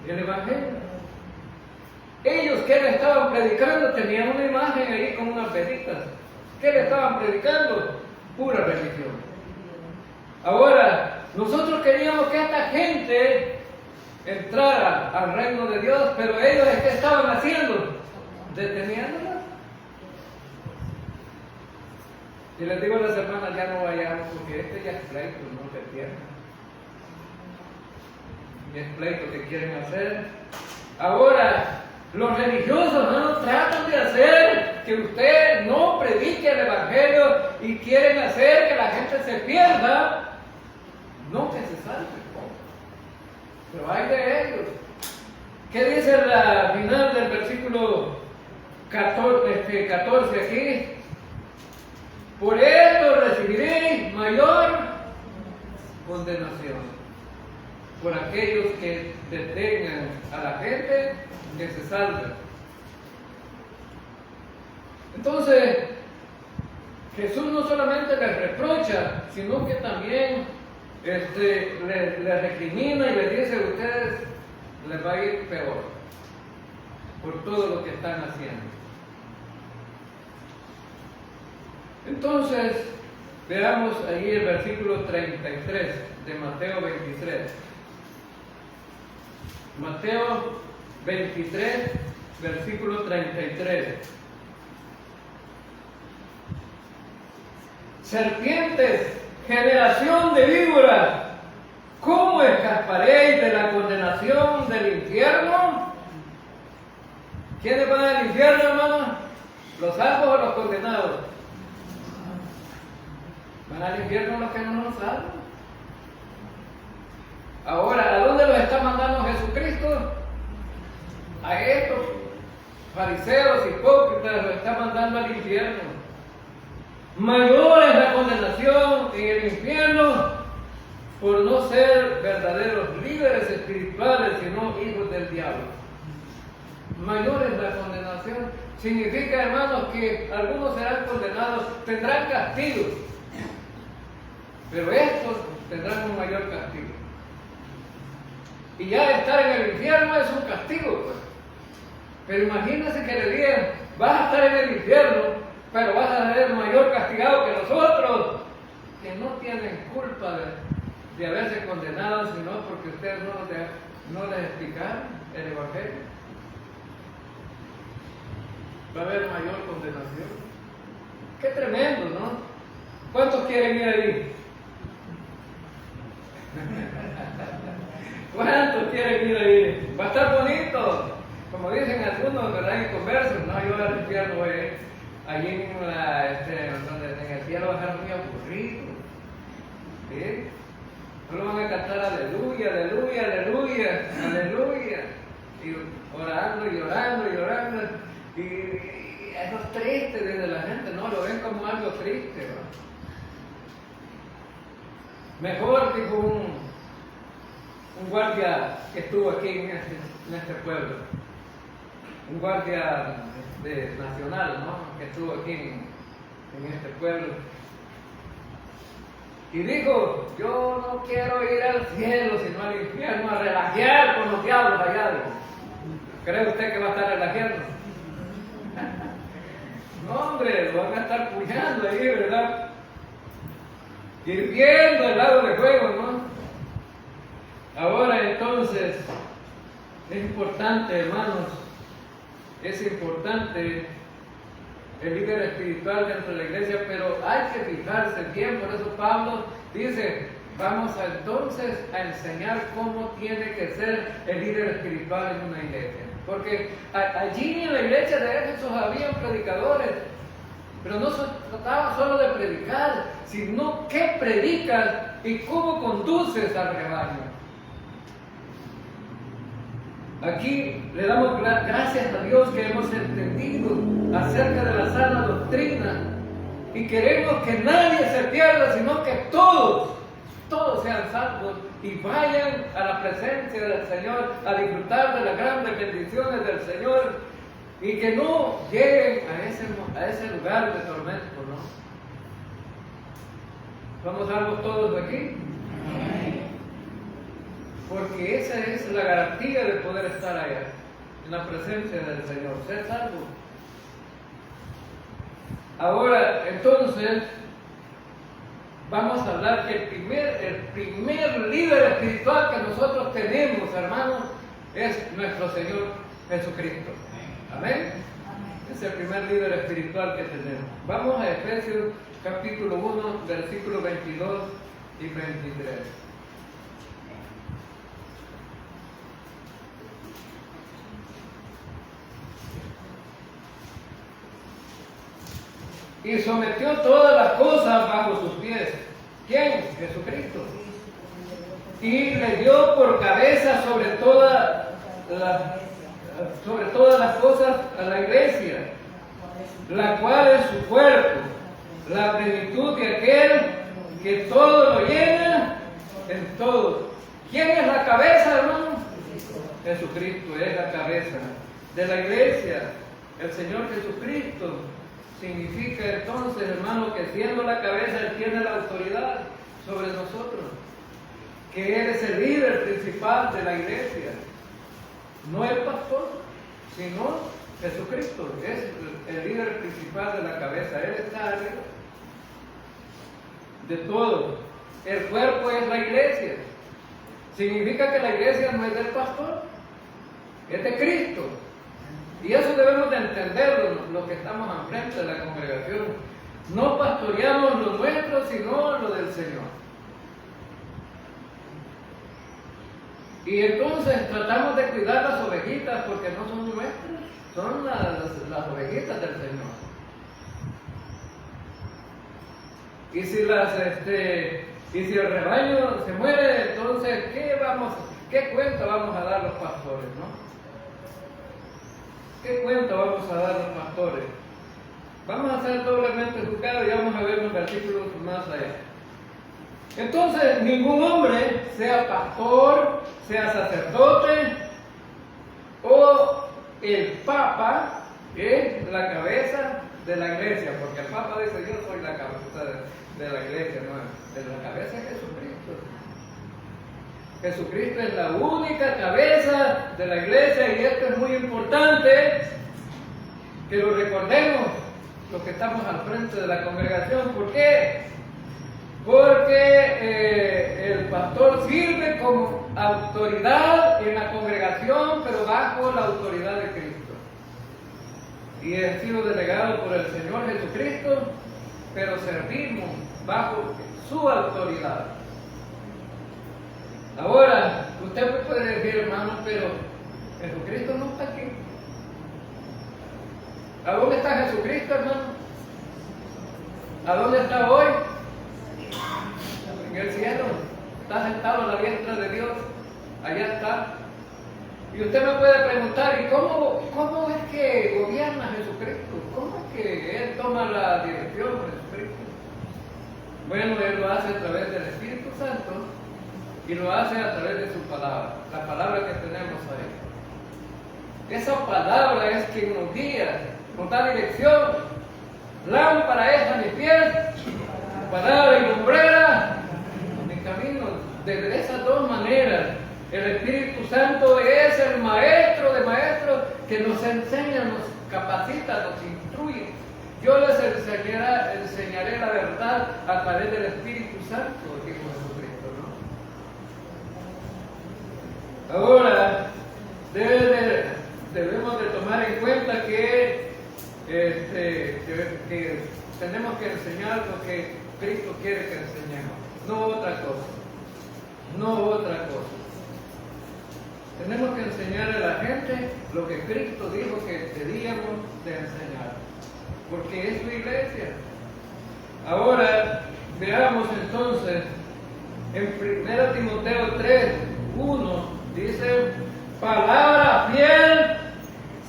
El Evangelio. Ellos que le estaban predicando tenían una imagen ahí con unas velitas ¿Qué le estaban predicando? Pura religión. Ahora, nosotros queríamos que esta gente entrara al reino de Dios, pero ellos, ¿qué estaban haciendo? Deteniéndola. Y les digo a las hermanas, ya no vayamos, porque este ya es pleito, no se pierda. Y es pleito que quieren hacer. Ahora, los religiosos no tratan de hacer que usted no predique el Evangelio y quieren hacer que la gente se pierda, no que se salve. Pero hay de ellos. ¿Qué dice la final del versículo 14 aquí? Por esto recibiréis mayor condenación. Por aquellos que detengan a la gente que se salve. Entonces, Jesús no solamente les reprocha, sino que también les recrimina y les dice: a ustedes les va a ir peor por todo lo que están haciendo. Entonces, veamos ahí el versículo 33 de Mateo 23. Mateo 23, versículo 33. Serpientes, generación de víboras, ¿cómo escaparéis de la condenación del infierno? ¿Quiénes van al infierno, hermanos? ¿Los salvos o los condenados? Van al infierno los que no los salvan. Ahora, ¿a dónde los está mandando Jesucristo? A estos fariseos hipócritas los está mandando al infierno. Mayor es la condenación en el infierno por no ser verdaderos líderes espirituales, sino hijos del diablo. Mayor es la condenación. Significa, hermanos, que algunos serán condenados, tendrán castigos, pero estos tendrán un mayor castigo. Y ya estar en el infierno es un castigo, pues. Pero imagínense que le digan: vas a estar en el infierno, pero vas a ser mayor castigado que los otros, que no tienen culpa de haberse condenado, sino porque ustedes no les explicaron el Evangelio. Va a haber mayor condenación. Qué tremendo, ¿no? ¿Cuántos quieren ir ahí? ¿Cuántos quieren ir ahí? Va a estar bonito. Como dicen algunos, ¿verdad? En conversos, no, yo al infierno voy a ir. Allí en el cielo va a estar muy aburrido. ¿Sí? Solo van a cantar aleluya, aleluya, aleluya, aleluya. Y orando y orando y orando. Y eso es triste desde la gente, ¿no? Lo ven como algo triste, ¿no? Mejor, dijo un guardia que estuvo aquí en este pueblo, un guardia nacional, ¿no? Que estuvo aquí en este pueblo, y dijo: yo no quiero ir al cielo, sino al infierno, a relajear con los diablos allá. ¿Cree usted que va a estar relajeando? No, hombre, lo van a estar puñando ahí, ¿verdad? Hirviendo el lago de fuego, ¿no? Ahora entonces, es importante, hermanos, es importante el líder espiritual dentro de la iglesia, pero hay que fijarse bien. Por eso Pablo dice: vamos entonces a enseñar cómo tiene que ser el líder espiritual en una iglesia. Porque allí en la iglesia de Éfeso habían predicadores, pero no se trataba solo de predicar, sino qué predicas y cómo conduces al rebaño. Aquí le damos gracias a Dios que hemos entendido acerca de la sana doctrina y queremos que nadie se pierda, sino que todos sean salvos y vayan a la presencia del Señor a disfrutar de las grandes bendiciones del Señor y que no lleguen a ese lugar de tormento, ¿no? ¿Vamos salvos todos aquí? Porque esa es la garantía de poder estar allá, en la presencia del Señor, ser salvo. Ahora, entonces, vamos a hablar que el primer líder espiritual que nosotros tenemos, hermanos, es nuestro Señor Jesucristo. Amén. Es el primer líder espiritual que tenemos. Vamos a Efesios capítulo 1, versículos 22 y 23. Y sometió todas las cosas bajo sus pies. ¿Quién? Jesucristo. Y le dio por cabeza sobre todas las cosas a la iglesia, la cual es su cuerpo, la plenitud de aquel que todo lo llena en todo. ¿Quién es la cabeza, hermano? Jesucristo es la cabeza de la iglesia. El Señor Jesucristo significa entonces, hermano, que siendo la cabeza, Él tiene la autoridad sobre nosotros, que Él es el líder principal de la iglesia. No el pastor, sino Jesucristo es el líder principal de la cabeza. Él está arriba de todo. El cuerpo es la iglesia. Significa que la iglesia no es del pastor, es de Cristo. Y eso debemos de entenderlo, los que estamos enfrente de la congregación. No pastoreamos lo nuestro, sino lo del Señor. Y entonces tratamos de cuidar las ovejitas porque no son nuestras, son las ovejitas del Señor. Y si el rebaño se muere, entonces ¿qué cuenta vamos a dar los pastores, no? ¿Qué cuenta vamos a dar los pastores? Vamos a ser doblemente juzgados y vamos a ver los versículos más allá. Entonces, ningún hombre, sea pastor, sea sacerdote o el Papa, es la cabeza de la iglesia, porque el Papa dice: yo soy la cabeza de la iglesia, no, de la cabeza es Jesucristo. Jesucristo es la única cabeza de la iglesia, y esto es muy importante que lo recordemos los que estamos al frente de la congregación. ¿Por qué? Porque el pastor sirve como autoridad en la congregación, pero bajo la autoridad de Cristo. Y he sido delegado por el Señor Jesucristo, pero servimos bajo su autoridad. Ahora, usted me puede decir, hermano, pero Jesucristo no está aquí. ¿A dónde está Jesucristo, hermano? ¿A dónde está hoy? En el cielo. Está sentado a la diestra de Dios. Allá está. Y usted me puede preguntar: ¿y cómo es que gobierna Jesucristo? ¿Cómo es que Él toma la dirección de Jesucristo? Bueno, Él lo hace a través del Espíritu Santo y lo hace a través de su palabra, la palabra que tenemos ahí. Esa palabra es quien nos guía, nos da dirección. Lámpara es a mis pies, palabra y lumbrera a mi camino. De esas dos maneras, el Espíritu Santo es el maestro de maestros que nos enseña, nos capacita, nos instruye. Yo les enseñaré la verdad a través del Espíritu Santo, dijo Jesucristo, ¿no? Ahora, debemos de tomar en cuenta que tenemos que enseñar lo que Cristo quiere que enseñemos, no otra cosa. No otra cosa. Tenemos que enseñar a la gente lo que Cristo dijo que debíamos de enseñar, porque es su iglesia. Ahora, veamos entonces, en 1 Timoteo 3, 1, dice: palabra fiel,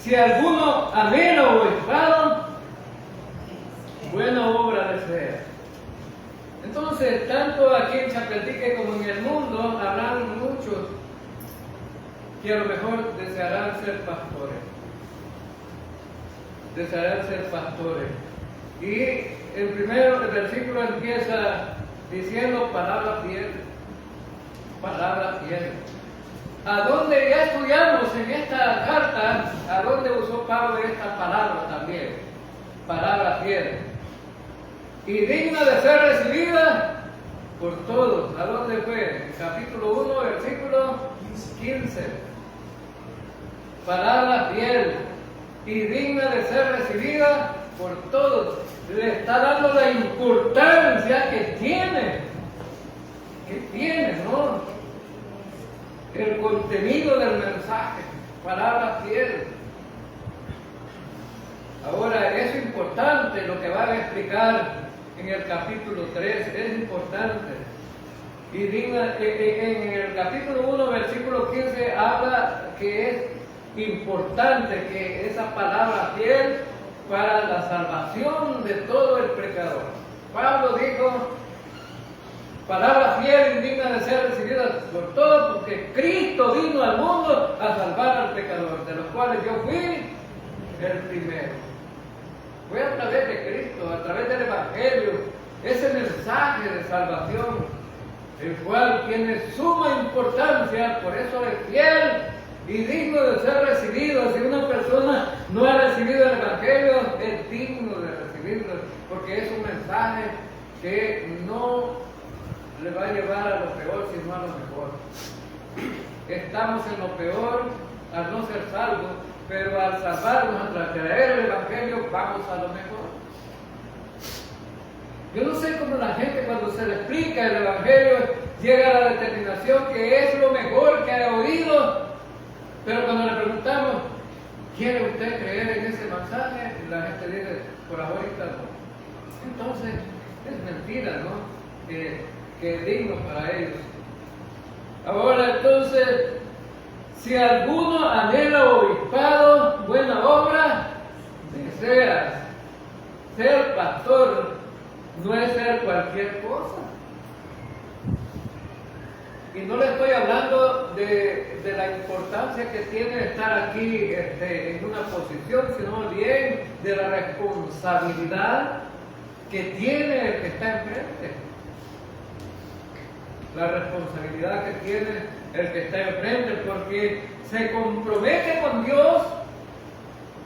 si alguno ameno o obispado, buena obra desea. Entonces, tanto aquí en Chapeltique como en el mundo, habrán muchos que a lo mejor desearán ser pastores. Desearán ser pastores. Y el versículo empieza diciendo palabra fiel. Palabra fiel. ¿A dónde ya estudiamos en esta carta? ¿A dónde usó Pablo esta palabra también? Palabra fiel. y digna de ser recibida por todos. ¿A dónde fue? Capítulo 1, versículo 15. Palabra fiel y digna de ser recibida por todos. Le está dando la importancia que tiene, ¿no? El contenido del mensaje. Palabra fiel. Ahora, es importante lo que va a explicar en el capítulo 3, es importante. Y digna, en el capítulo 1, versículo 15, habla que es importante que esa palabra fiel para la salvación de todo el pecador. Pablo dijo, palabra fiel y digna de ser recibida por todos, porque Cristo vino al mundo a salvar al pecador, de los cuales yo fui el primero. Fue a través de Cristo, a través del Evangelio, ese mensaje de salvación, el cual tiene suma importancia, por eso es fiel y digno de ser recibido. Si una persona no ha recibido el Evangelio, es digno de recibirlo, porque es un mensaje que no le va a llevar a lo peor, sino a lo mejor. Estamos en lo peor al no ser salvos, pero al salvarnos, al traer el Evangelio, vamos a lo mejor. Yo no sé cómo la gente, cuando se le explica el Evangelio, llega a la determinación que es lo mejor que ha oído, pero cuando le preguntamos, ¿quiere usted creer en ese mensaje? La gente dice, por ahorita no. Entonces, es mentira, ¿no? Que es digno para ellos. Ahora, entonces, si alguno anhela obispado, buena obra, deseas. Ser pastor no es ser cualquier cosa. Y no le estoy hablando de la importancia que tiene estar aquí en una posición, sino bien de la responsabilidad que tiene el que está enfrente. La responsabilidad que tiene el que está enfrente, porque se compromete con Dios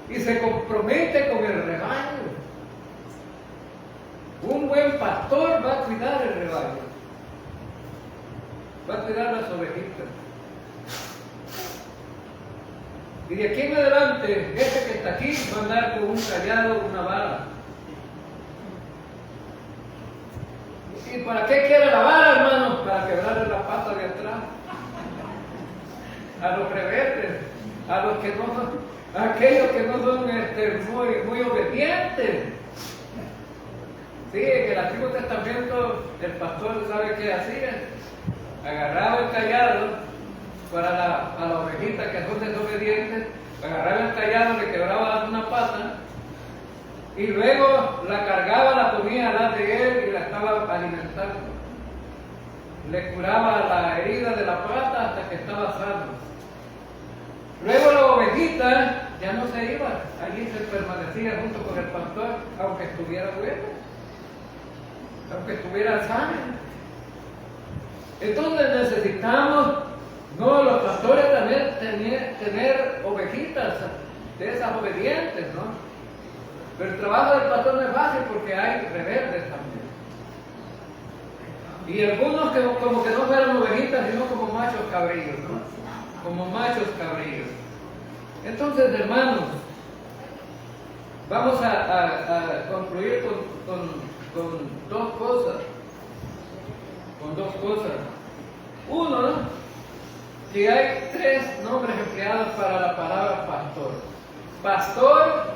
y se compromete con el rebaño. Un buen pastor va a cuidar el rebaño, va a cuidar las ovejitas. Y de aquí en adelante, este que está aquí va a andar con un callado, una vara. ¿Y para qué quiere la vara, hermano? Para quebrarle la pata de atrás. A los rebeldes, a los que no son, a aquellos que no son muy obedientes. Sí, en el Antiguo Testamento el pastor sabe qué hacía. Agarraba el callado para la ovejita que son desobedientes, agarraba el callado, le quebraba una pata y luego la cargaba, la ponía al lado de él y la estaba alimentando. Le curaba la herida de la pata hasta que estaba sano. Luego la ovejita ya no se iba, allí se permanecía junto con el pastor, aunque estuviera bueno, aunque estuviera sano. Entonces necesitamos, no, los pastores también tener ovejitas de esas obedientes, ¿no? Pero el trabajo del pastor no es fácil porque hay rebeldes también. Y algunos que como que no fueran ovejitas, sino como machos cabríos, ¿no? Como machos cabríos. Entonces, hermanos, vamos a concluir con dos cosas. Uno, ¿no? Que hay tres nombres empleados para la palabra pastor. Pastor,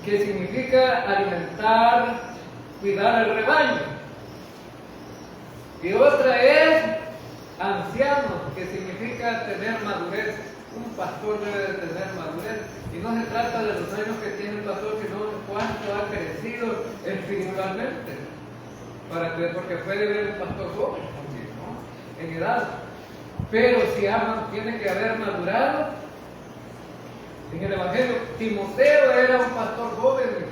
que significa alimentar, cuidar el rebaño. Y otra es anciano, que significa tener madurez. Un pastor debe de tener madurez. Y no se trata de los años que tiene el pastor, sino cuánto ha crecido espiritualmente. Porque puede ver un pastor joven también, ¿no? En edad. Pero si tiene que haber madurado. En el Evangelio, Timoteo era un pastor joven.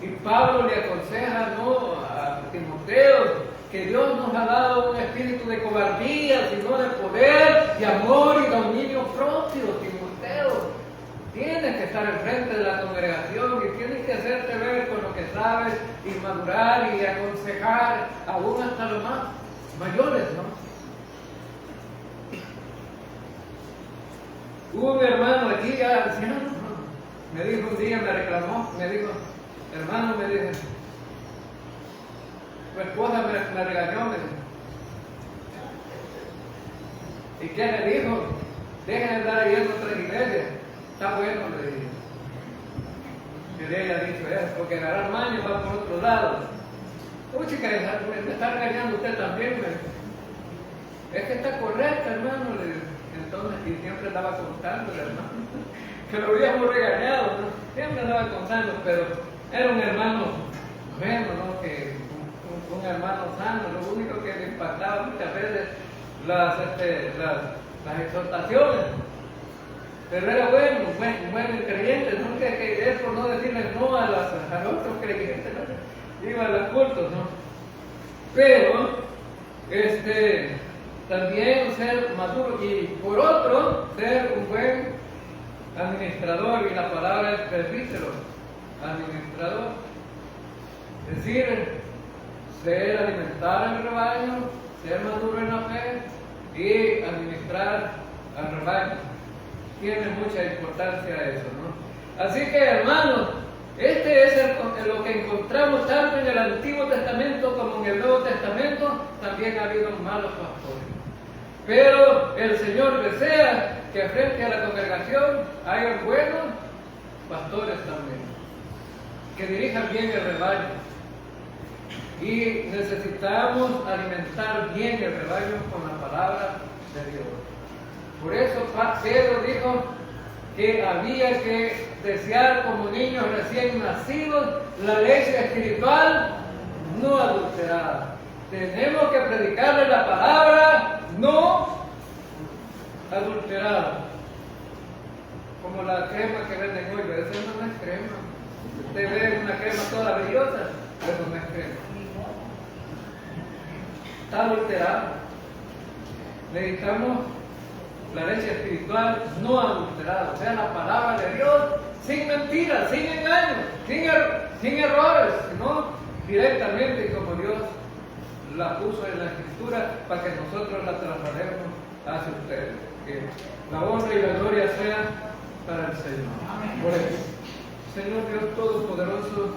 Y Pablo le aconseja, ¿no?, a Timoteo, que Dios nos ha dado un espíritu de cobardía, sino de poder, de amor y dominio propio. Timoteo, tienes que estar enfrente de la congregación y tienes que hacerte ver con lo que sabe y madurar y aconsejar aún hasta los más mayores, ¿no? Hubo un hermano aquí ya anciano, me dijo un día, me reclamó, me dijo, hermano, me dijo, tu esposa me regañó, me dijo. ¿Y qué le dijo? Dejen de estar yendo a otras iglesias. Está bueno, le dije. Que le haya dicho eso, porque agarrar maño va por otro lado. Uy, chica, me está regañando usted también, me dijo. Es que está correcto, hermano, le dije. Entonces, y siempre andaba contando, hermano, que lo habíamos regañado, ¿no? Siempre andaba contando, pero era un hermano bueno, ¿no? Que un hermano sano, lo único que le impactaba muchas veces las exhortaciones, pero era bueno creyente, ¿no? Que es por no decirle no a los otros creyentes, ¿no? Iba a los cultos, ¿no? Pero, también ser maduro y por otro, ser un buen administrador, y la palabra es presbítero, administrador. Es decir, ser alimentar el rebaño, ser maduro en la fe y administrar al rebaño. Tiene mucha importancia eso, ¿no? Así que, hermanos, este es lo que encontramos tanto en el Antiguo Testamento como en el Nuevo Testamento. También ha habido malos pastores. Pero el Señor desea que frente a la congregación haya buenos pastores también, que dirijan bien el rebaño. Y necesitamos alimentar bien el rebaño con la palabra de Dios. Por eso Pedro dijo que había que desear como niños recién nacidos la leche espiritual no adulterada. Tenemos que predicarle la palabra no adulterada. Como la crema que venden hoy, pero eso no es crema. Usted ve una crema toda brillosa, pero no es crema. Está adulterada. Necesitamos la leche espiritual no adulterada, o sea, la palabra de Dios, sin mentiras, sin engaños, sin errores, sino directamente como Dios la puso en la Escritura para que nosotros la traslademos hacia ustedes. Que la honra y la gloria sea para el Señor. Por eso, Señor Dios Todopoderoso.